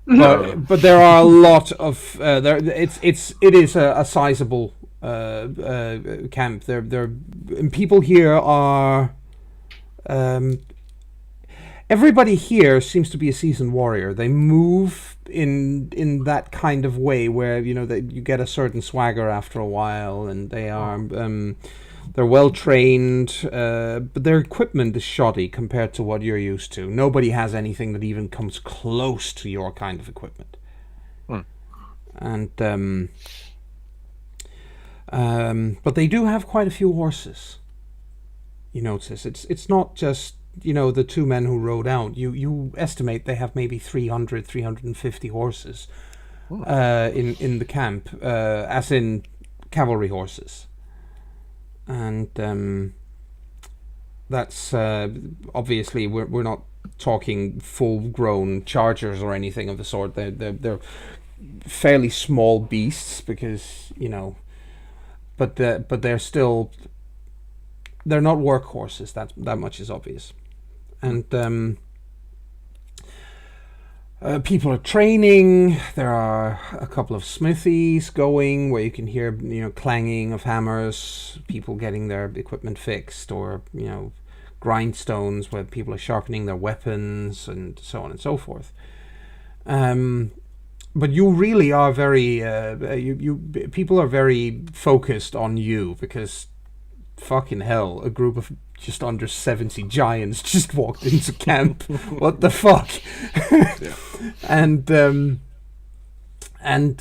But there are a lot of it is a sizable camp. There and people here are. Everybody here seems to be a seasoned warrior. They move in that kind of way where that you get a certain swagger after a while, and they are they're well trained, but their equipment is shoddy compared to what you're used to. Nobody has anything that even comes close to your kind of equipment. And but they do have quite a few horses. You notice it's not just the two men who rode out. You estimate they have maybe 350 horses in the camp, as in cavalry horses. And that's obviously we're not talking full-grown chargers or anything of the sort. They're fairly small beasts because but they're still. They're not workhorses. That much is obvious. And people are training. There are a couple of smithies going where you can hear clanging of hammers, people getting their equipment fixed, or grindstones where people are sharpening their weapons, and so on and so forth. But you really are very people are very focused on you because fucking hell, a group of just under 70 giants just walked into camp. What the fuck? Yeah. And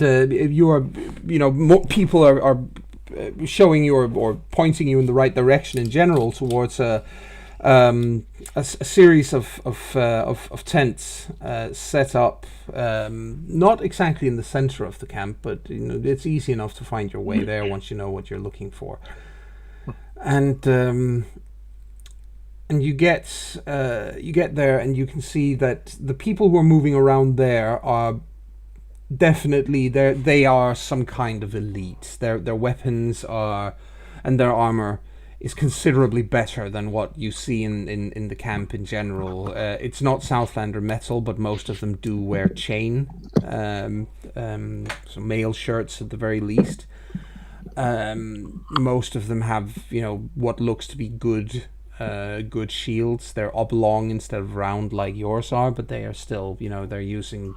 you are, more people are showing you or pointing you in the right direction in general towards a series of tents set up, not exactly in the center of the camp, but it's easy enough to find your way there once you know what you're looking for. And you get there, and you can see that the people who are moving around there are definitely they are some kind of elite. Their weapons are, and their armor is considerably better than what you see in the camp in general. It's not Southlander metal, but most of them do wear chain, so mail shirts at the very least. Most of them have what looks to be good shields. They're oblong instead of round like yours are, but they are still they're using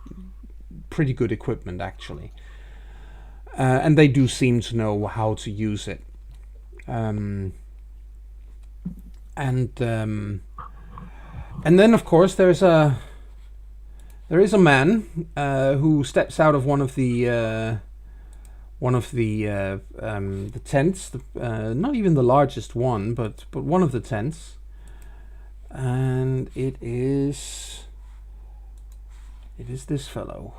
pretty good equipment actually, and they do seem to know how to use it. And then of course there is a man who steps out of one of the tents, not even the largest one, but one of the tents, and it is this fellow.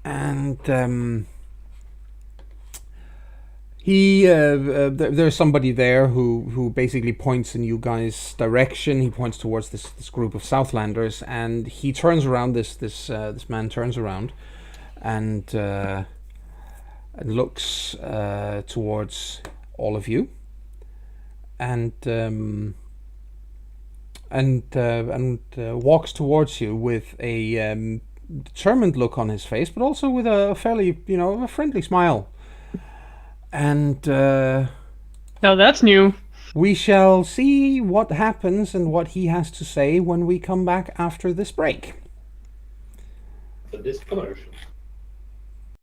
And There's somebody there who basically points in you guys' direction. He points towards this group of Southlanders, and he turns around. This man turns around, and looks towards all of you, and walks towards you with a determined look on his face, but also with a fairly, a friendly smile. And Now that's new. we shall see what happens and what he has to say when we come back after this break. For this commercial.